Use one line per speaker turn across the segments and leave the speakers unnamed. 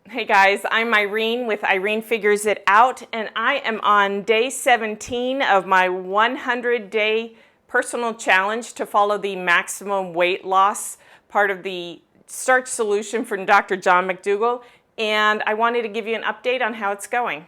Hey guys, I'm Irene with Irene Figures It Out, and I am on day 17 of my 100-day personal challenge to follow the maximum weight loss part of the Starch solution from Dr. John McDougall, and I wanted to give you an update on how it's going.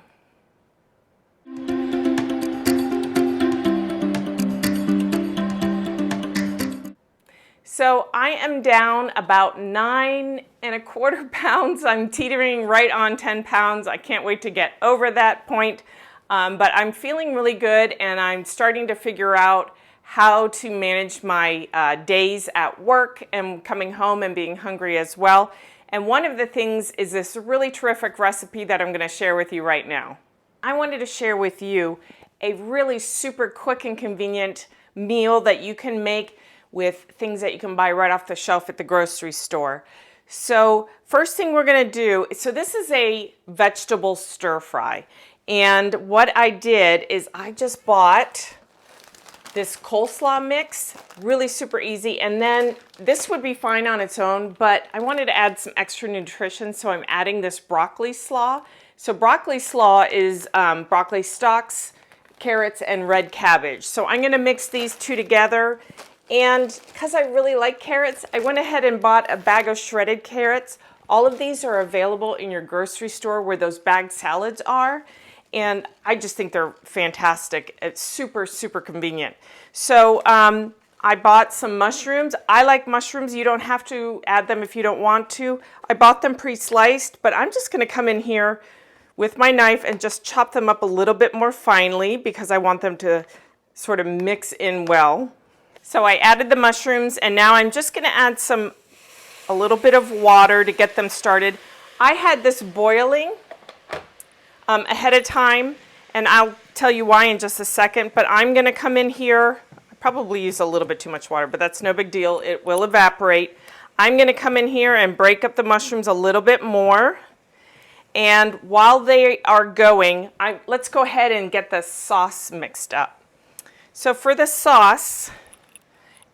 So I am down about 9¼ pounds. I'm teetering right on 10 pounds. I can't wait to get over that point. But I'm feeling really good, and I'm starting to figure out how to manage my days at work and coming home and being hungry as well. And one of the things is this really terrific recipe that I'm going to share with you right now. I wanted to share with you a really super quick and convenient meal that you can make with things that you can buy right off the shelf at the grocery store. So first thing we're going to do, so this is a vegetable stir fry. And what I did is I just bought this coleslaw mix, really super easy. And then this would be fine on its own, but I wanted to add some extra nutrition, so I'm adding this broccoli slaw. So broccoli slaw is broccoli stalks, carrots, and red cabbage. So I'm going to mix these two together. And because I really like carrots, I went ahead and bought a bag of shredded carrots. All of these are available in your grocery store where those bagged salads are. And I just think they're fantastic. It's super, super convenient. So I bought some mushrooms. I like mushrooms. You don't have to add them if you don't want to. I bought them pre-sliced, but I'm just going to come in here with my knife and just chop them up a little bit more finely because I want them to sort of mix in well. So I added the mushrooms, and now I'm just going to add a little bit of water to get them started. I had this boiling ahead of time, and I'll tell you why in just a second, but I'm going to come in here. I probably used a little bit too much water, but that's no big deal. It will evaporate. I'm going to come in here and break up the mushrooms a little bit more. And while they are going, let's go ahead and get the sauce mixed up. So for the sauce,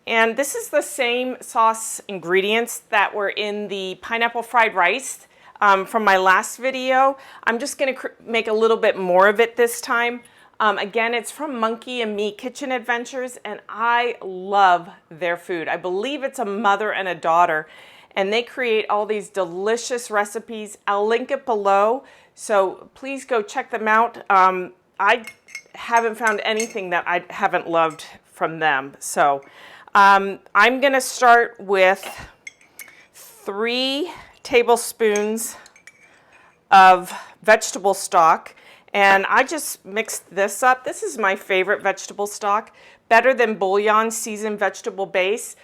and this is the same sauce ingredients that were in the pineapple fried rice from my last video. I'm just going to make a little bit more of it this time. Again, it's from Monkey and Me Kitchen Adventures, and I love their food. I believe it's a mother and a daughter, and they create all these delicious recipes. I'll link it below, so please go check them out. I haven't found anything that I haven't loved from them. So I'm going to start with 3 tablespoons of vegetable stock, and I just mixed this up. This is my favorite vegetable stock, better than bouillon seasoned vegetable base.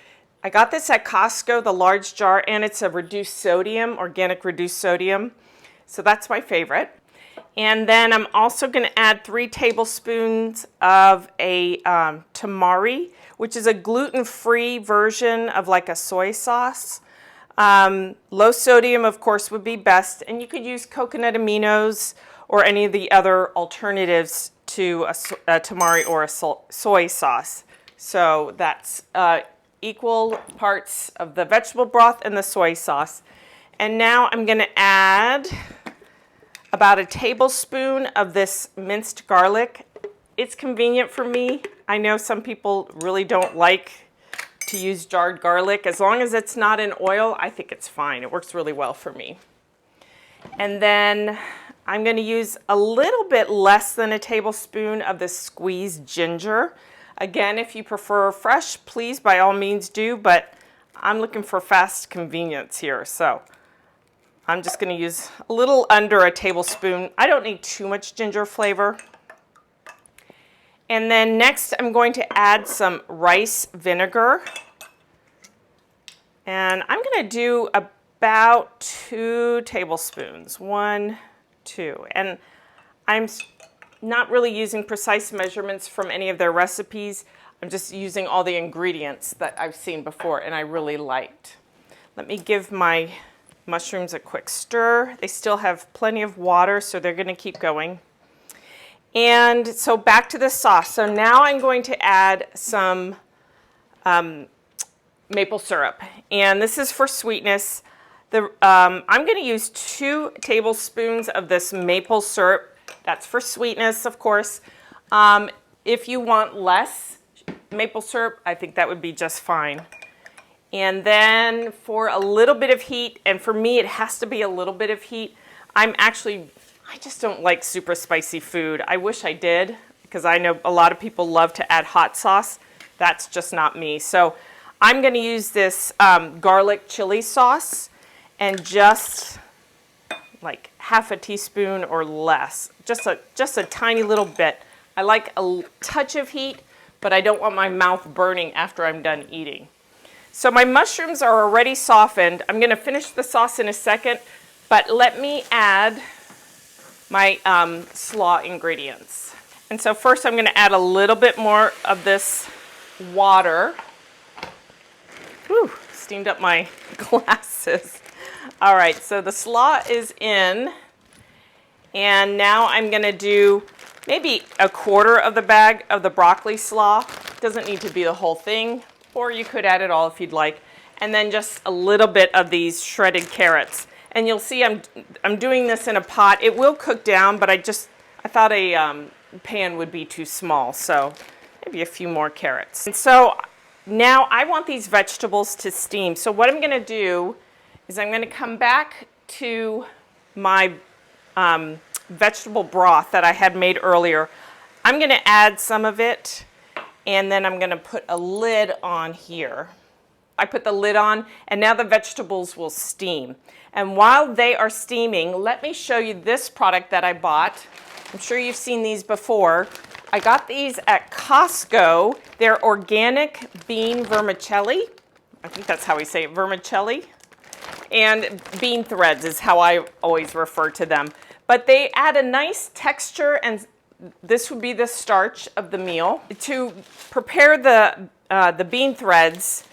I got this at Costco, the large jar, and it's a reduced sodium, organic reduced sodium, so that's my favorite. And then I'm also going to add 3 tablespoons of a tamari, which is a gluten-free version of like a soy sauce. Low sodium, of course, would be best, and you could use coconut aminos or any of the other alternatives to a tamari or a soy sauce. So that's equal parts of the vegetable broth and the soy sauce. And now I'm going to add about a tablespoon of this minced garlic. It's convenient for me. I know some people really don't like to use jarred garlic. As long as it's not in oil, I think it's fine. It works really well for me. And then I'm going to use a little bit less than a tablespoon of this squeezed ginger. Again, if you prefer fresh, please by all means do, but I'm looking for fast convenience here. So I'm just going to use a little under a tablespoon. I don't need too much ginger flavor. And then next I'm going to add some rice vinegar. And I'm going to do about 2 tablespoons. 1, 2. And I'm not really using precise measurements from any of their recipes. I'm just using all the ingredients that I've seen before and I really liked. Let me give my mushrooms a quick stir. They still have plenty of water, so they're going to keep going. And so back to the sauce. So now I'm going to add some maple syrup. And this is for sweetness. I'm going to use 2 tablespoons of this maple syrup. That's for sweetness, of course. If you want less maple syrup, I think that would be just fine. And then for a little bit of heat, and for me it has to be a little bit of heat, I just don't like super spicy food. I wish I did, because I know a lot of people love to add hot sauce. That's just not me. So I'm going to use this garlic chili sauce, and just like half a teaspoon or less, just a tiny little bit. I like a touch of heat, but I don't want my mouth burning after I'm done eating. So my mushrooms are already softened. I'm going to finish the sauce in a second, but let me add my slaw ingredients. And so first I'm going to add a little bit more of this water. Whew, steamed up my glasses. All right, so the slaw is in, and now I'm going to do maybe a quarter of the bag of the broccoli slaw. Doesn't need to be the whole thing, or you could add it all if you'd like. And then just a little bit of these shredded carrots. And you'll see I'm doing this in a pot. It will cook down, but I thought a pan would be too small, so maybe a few more carrots. And so now I want these vegetables to steam. So what I'm going to do is I'm going to come back to my vegetable broth that I had made earlier. I'm going to add some of it, and then I'm going to put a lid on here. I put the lid on, and now the vegetables will steam. And while they are steaming, let me show you this product that I bought. I'm sure you've seen these before. I got these at Costco. They're organic bean vermicelli. I think that's how we say it, vermicelli. And bean threads is how I always refer to them. But they add a nice texture, and this would be the starch of the meal. To prepare the bean threads,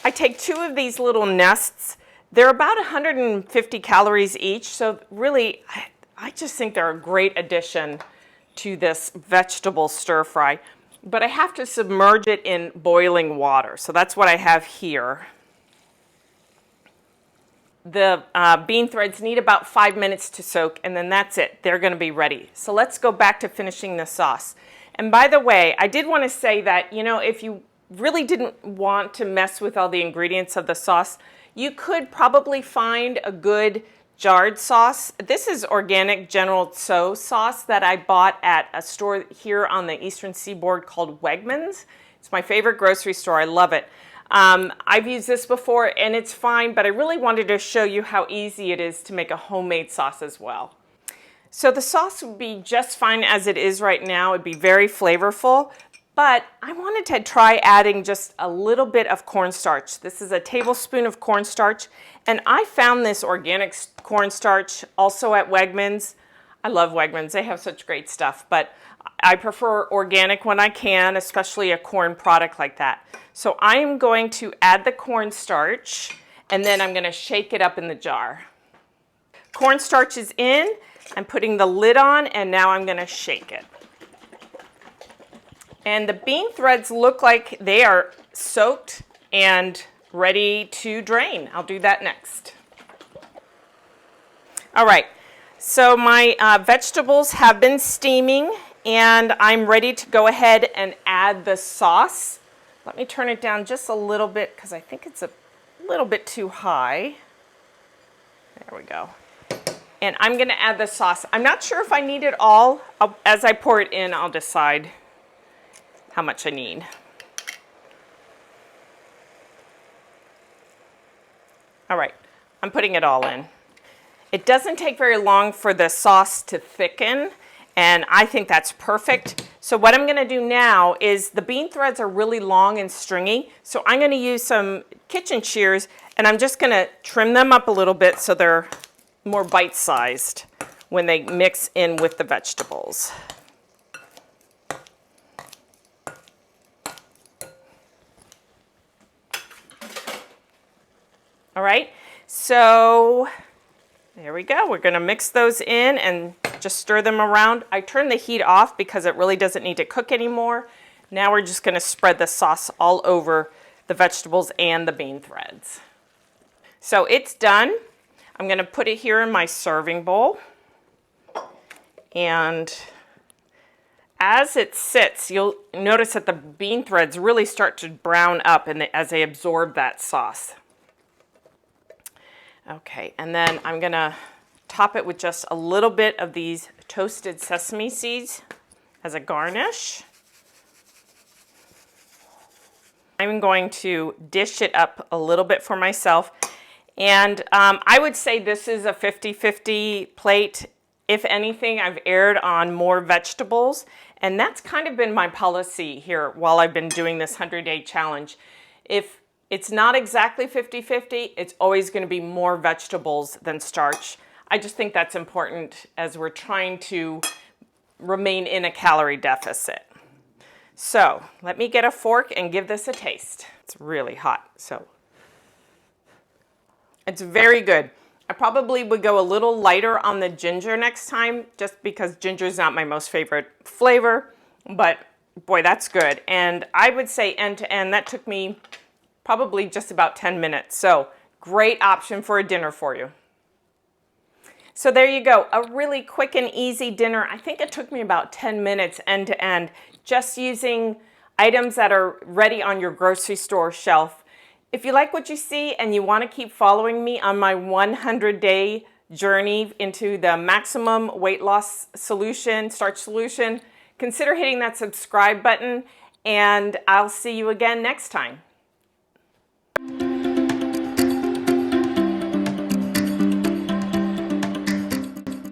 I take 2 of these little nests. They're about 150 calories each, so really I just think they're a great addition to this vegetable stir fry. But I have to submerge it in boiling water, so that's what I have here. The bean threads need about 5 minutes to soak, and then that's it. They're going to be ready. So let's go back to finishing the sauce. And by the way, I did want to say that, you know, if you really didn't want to mess with all the ingredients of the sauce, you could probably find a good jarred sauce. This is organic General Tso sauce that I bought at a store here on the Eastern Seaboard called Wegmans. It's my favorite grocery store. I love it. I've used this before and it's fine, but I really wanted to show you how easy it is to make a homemade sauce as well. So the sauce would be just fine as it is right now. It'd be very flavorful, but I wanted to try adding just a little bit of cornstarch. This is a tablespoon of cornstarch, and I found this organic cornstarch also at Wegmans. I love Wegmans. They have such great stuff, but I prefer organic when I can, especially a corn product like that. So I am going to add the cornstarch, and then I'm going to shake it up in the jar. Cornstarch is in. I'm putting the lid on, and now I'm going to shake it. And the bean threads look like they are soaked and ready to drain. I'll do that next. All right, so my vegetables have been steaming, and I'm ready to go ahead and add the sauce. Let me turn it down just a little bit because I think it's a little bit too high. There we go. And I'm going to add the sauce. I'm not sure if I need it all. As I pour it in, I'll decide how much I need. All right, I'm putting it all in. It doesn't take very long for the sauce to thicken, and I think that's perfect. So what I'm going to do now is the bean threads are really long and stringy, so I'm going to use some kitchen shears, and I'm just going to trim them up a little bit so they're more bite-sized when they mix in with the vegetables. All right, so there we go. We're going to mix those in and just stir them around. I turned the heat off because it really doesn't need to cook anymore. Now we're just going to spread the sauce all over the vegetables and the bean threads. So it's done. I'm going to put it here in my serving bowl. And as it sits, you'll notice that the bean threads really start to brown up as they absorb that sauce. Okay, and then I'm going to top it with just a little bit of these toasted sesame seeds as a garnish. I'm going to dish it up a little bit for myself. And I would say this is a 50-50 plate. If anything, I've erred on more vegetables. And that's kind of been my policy here while I've been doing this 100-day challenge. If it's not exactly 50-50, it's always going to be more vegetables than starch. I just think that's important as we're trying to remain in a calorie deficit. So let me get a fork and give this a taste. It's really hot, so it's very good. I probably would go a little lighter on the ginger next time, just because ginger is not my most favorite flavor, but boy, that's good. And I would say end to end, that took me probably just about 10 minutes. So great option for a dinner for you. So there you go, a really quick and easy dinner. I think it took me about 10 minutes end to end, just using items that are ready on your grocery store shelf. If you like what you see and you want to keep following me on my 100-day journey into the maximum weight loss solution, starch solution, consider hitting that subscribe button, and I'll see you again next time.